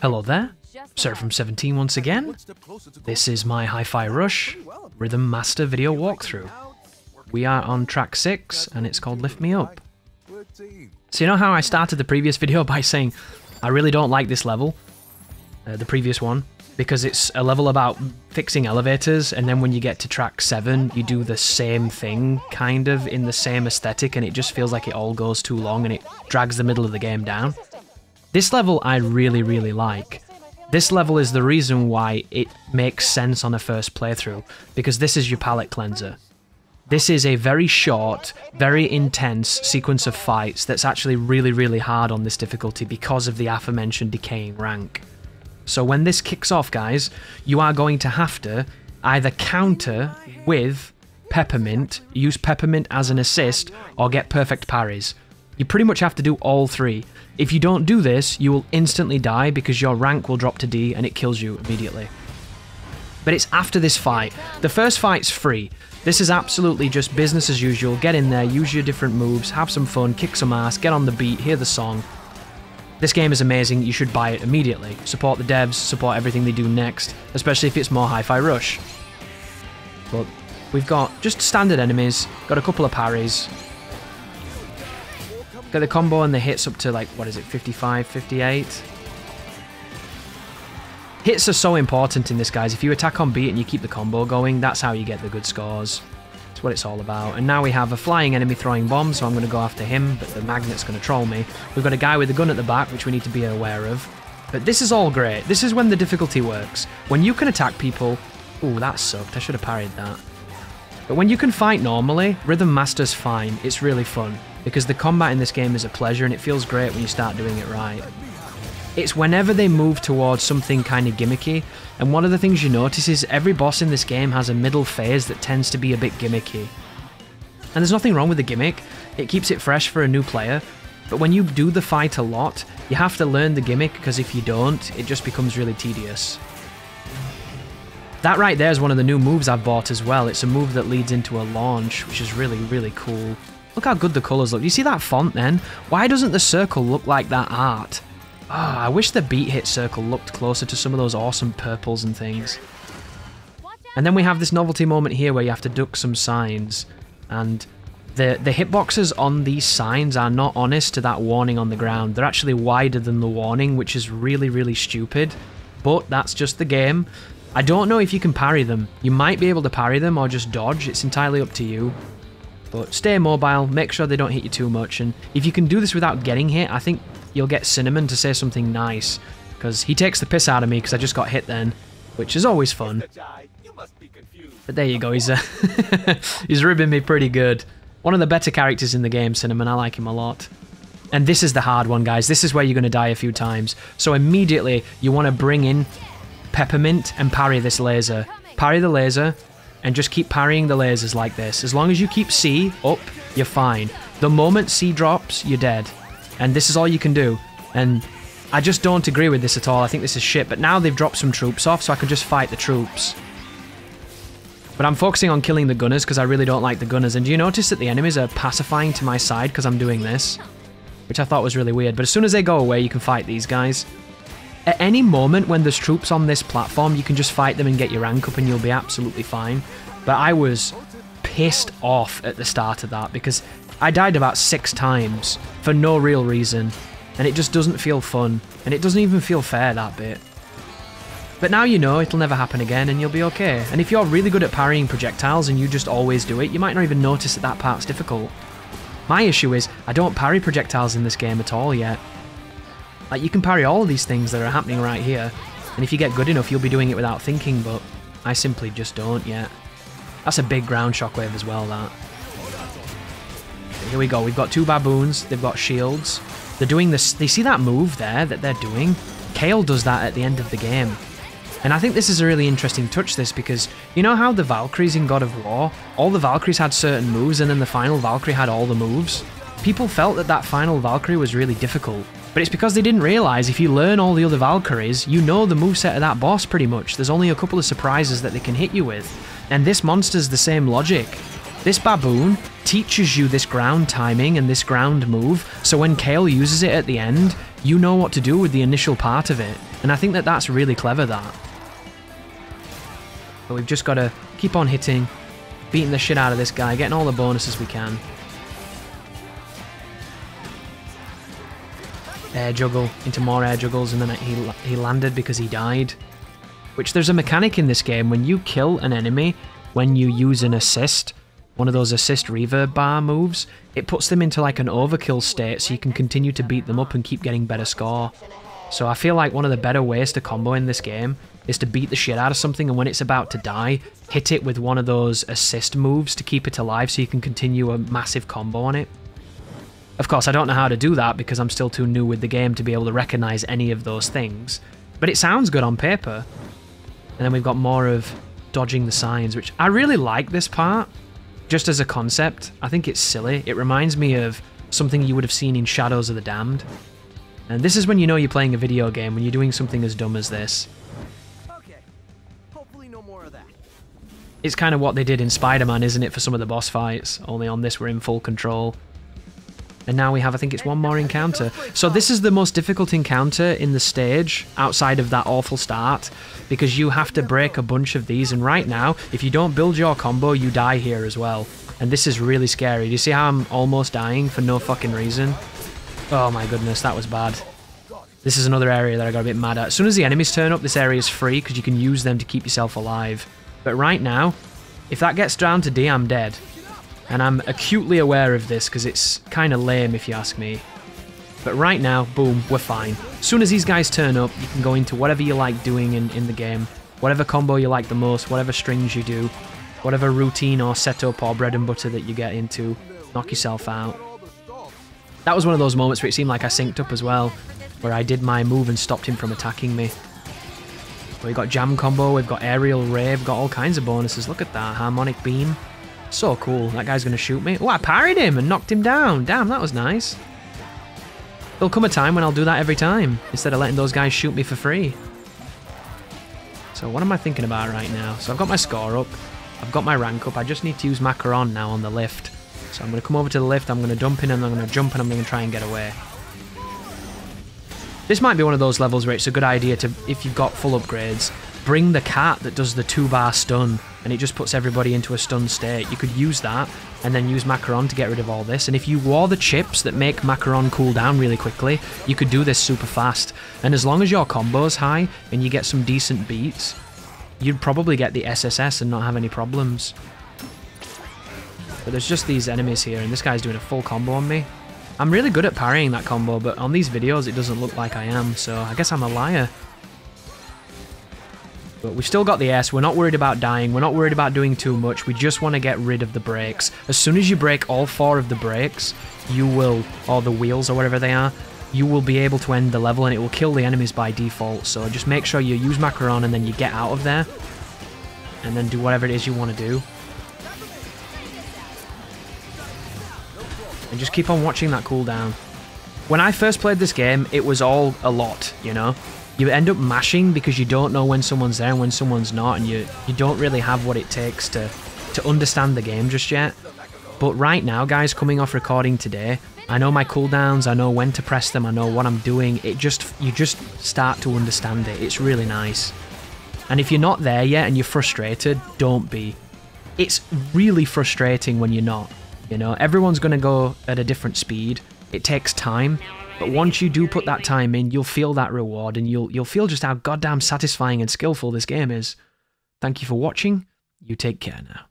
Hello there, Rhythmn once again. This is my Hi-Fi Rush Rhythm Master video walkthrough. We are on track 6 and it's called Lift Me Up. So you know how I started the previous video by saying I really don't like this level, the previous one, because it's a level about fixing elevators, and then when you get to track 7 you do the same thing kind of in the same aesthetic and it just feels like it all goes too long and it drags the middle of the game down. This level I really like. This level is the reason why it makes sense on a first playthrough, because this is your palate cleanser. This is a very short, very intense sequence of fights that's actually really hard on this difficulty because of the aforementioned decaying rank. So when this kicks off, guys, you are going to have to either counter with Peppermint, use Peppermint as an assist, or get perfect parries. You pretty much have to do all three. If you don't do this, you will instantly die because your rank will drop to D and it kills you immediately. But it's after this fight. The first fight's free. This is absolutely just business as usual. Get in there, use your different moves, have some fun, kick some ass, get on the beat, hear the song. This game is amazing, you should buy it immediately. Support the devs, support everything they do next, especially if it's more Hi-Fi Rush. But we've got just standard enemies, got a couple of parries. Get the combo and the hits up to, like, what is it, 55, 58? Hits are so important in this, guys. If you attack on beat and you keep the combo going, that's how you get the good scores. That's what it's all about. And now we have a flying enemy throwing bombs, so I'm going to go after him, but the magnet's going to troll me. We've got a guy with a gun at the back, which we need to be aware of. But this is all great. This is when the difficulty works. When you can attack people... Ooh, that sucked. I should have parried that. But when you can fight normally, Rhythm Master's fine. It's really fun, because the combat in this game is a pleasure and it feels great when you start doing it right. It's whenever they move towards something kind of gimmicky, and one of the things you notice is every boss in this game has a middle phase that tends to be a bit gimmicky. And there's nothing wrong with the gimmick, it keeps it fresh for a new player, but when you do the fight a lot, you have to learn the gimmick, because if you don't, it just becomes really tedious. That right there is one of the new moves I've bought as well. It's a move that leads into a launch, which is really cool. Look how good the colours look. Do you see that font then? Why doesn't the circle look like that art? Oh, I wish the beat hit circle looked closer to some of those awesome purples and things. And then we have this novelty moment here where you have to duck some signs. And the hitboxes on these signs are not honest to that warning on the ground. They're actually wider than the warning, which is really stupid. But that's just the game. I don't know if you can parry them. You might be able to parry them or just dodge. It's entirely up to you. But stay mobile, make sure they don't hit you too much, and if you can do this without getting hit, I think you'll get Cinnamon to say something nice, because he takes the piss out of me because I just got hit then, which is always fun. But there you go, he's he's ribbing me pretty good. One of the better characters in the game, Cinnamon, I like him a lot. And this is the hard one, guys. This is where you're going to die a few times. So immediately, you want to bring in Peppermint and parry this laser. Parry the laser, and just keep parrying the lasers like this. As long as you keep C up, you're fine. The moment C drops, you're dead. And this is all you can do. And I just don't agree with this at all. I think this is shit. But now they've dropped some troops off, so I can just fight the troops. But I'm focusing on killing the gunners because I really don't like the gunners. And do you notice that the enemies are pacifying to my side because I'm doing this? Which I thought was really weird. But as soon as they go away, you can fight these guys. At any moment when there's troops on this platform, you can just fight them and get your rank up and you'll be absolutely fine. But I was pissed off at the start of that because I died about 6 times for no real reason. And it just doesn't feel fun. And it doesn't even feel fair, that bit. But now you know it'll never happen again and you'll be okay. And if you're really good at parrying projectiles and you just always do it, you might not even notice that that part's difficult. My issue is I don't parry projectiles in this game at all yet. Like, you can parry all of these things that are happening right here, and if you get good enough, you'll be doing it without thinking, but I simply just don't yet. That's a big ground shockwave as well, that. Here we go, we've got 2 baboons, they've got shields. They're doing this, they see that move there that they're doing? Kale does that at the end of the game. And I think this is a really interesting touch, this, because you know how the Valkyries in God of War, all the Valkyries had certain moves, and then the final Valkyrie had all the moves? People felt that that final Valkyrie was really difficult. But it's because they didn't realise if you learn all the other Valkyries, you know the moveset of that boss pretty much. There's only a couple of surprises that they can hit you with. And this monster's the same logic. This baboon teaches you this ground timing and this ground move, so when Kale uses it at the end, you know what to do with the initial part of it. And I think that that's really clever, that. But we've just got to keep on hitting, beating the shit out of this guy, getting all the bonuses we can. Air juggle into more air juggles, and then he landed because he died. Which, there's a mechanic in this game, when you kill an enemy, when you use an assist, one of those assist reverb bar moves, it puts them into like an overkill state so you can continue to beat them up and keep getting better score. So I feel like one of the better ways to combo in this game is to beat the shit out of something, and when it's about to die, hit it with one of those assist moves to keep it alive so you can continue a massive combo on it. Of course, I don't know how to do that because I'm still too new with the game to be able to recognize any of those things, but it sounds good on paper. And then we've got more of dodging the signs, which I really like this part. Just as a concept, I think it's silly. It reminds me of something you would have seen in Shadows of the Damned. And this is when you know you're playing a video game, when you're doing something as dumb as this. Okay. Hopefully no more of that. It's kind of what they did in Spider-Man, isn't it, for some of the boss fights? Only on this we're in full control. And now we have, I think it's one more encounter. So this is the most difficult encounter in the stage, outside of that awful start, because you have to break a bunch of these, and right now, if you don't build your combo, you die here as well. And this is really scary. Do you see how I'm almost dying for no fucking reason? Oh my goodness, that was bad. This is another area that I got a bit mad at. As soon as the enemies turn up, this area is free, because you can use them to keep yourself alive. But right now, if that gets down to D, I'm dead. And I'm acutely aware of this because it's kind of lame if you ask me. But right now, boom, we're fine. As soon as these guys turn up, you can go into whatever you like doing in the game. Whatever combo you like the most, whatever strings you do, whatever routine or setup or bread and butter that you get into, knock yourself out. That was one of those moments where it seemed like I synced up as well, where I did my move and stopped him from attacking me. But we've got jam combo, we've got aerial ray, we've got all kinds of bonuses. Look at that, harmonic beam. So cool. That guy's going to shoot me. Oh, I parried him and knocked him down. Damn, that was nice. There'll come a time when I'll do that every time, instead of letting those guys shoot me for free. So what am I thinking about right now? So I've got my score up. I've got my rank up. I just need to use Macaron now on the lift. So I'm going to come over to the lift. I'm going to dump in and I'm going to jump and I'm going to try and get away. This might be one of those levels where it's a good idea to, if you've got full upgrades, bring the cat that does the 2-bar stun, and it just puts everybody into a stun state. You could use that, and then use Macaron to get rid of all this. And if you wore the chips that make Macaron cool down really quickly, you could do this super fast. And as long as your combo's high, and you get some decent beats, you'd probably get the SSS and not have any problems. But there's just these enemies here, and this guy's doing a full combo on me. I'm really good at parrying that combo, but on these videos it doesn't look like I am, so I guess I'm a liar. But we've still got the S, we're not worried about dying, we're not worried about doing too much, we just want to get rid of the brakes. As soon as you break all 4 of the brakes, you will, or the wheels or whatever they are, you will be able to end the level and it will kill the enemies by default. So just make sure you use Macaron and then you get out of there, and then do whatever it is you want to do. And just keep on watching that cooldown. When I first played this game, it was all a lot, you know? You end up mashing because you don't know when someone's there and when someone's not, and you don't really have what it takes to understand the game just yet. But right now, guys, coming off recording today, I know my cooldowns, I know when to press them, I know what I'm doing. You just start to understand it. It's really nice. And if you're not there yet and you're frustrated, don't be. It's really frustrating when you're not. You know, everyone's going to go at a different speed. It takes time. But once you do put that time in, you'll feel that reward, and you'll feel just how goddamn satisfying and skillful this game is. Thank you for watching. You take care now.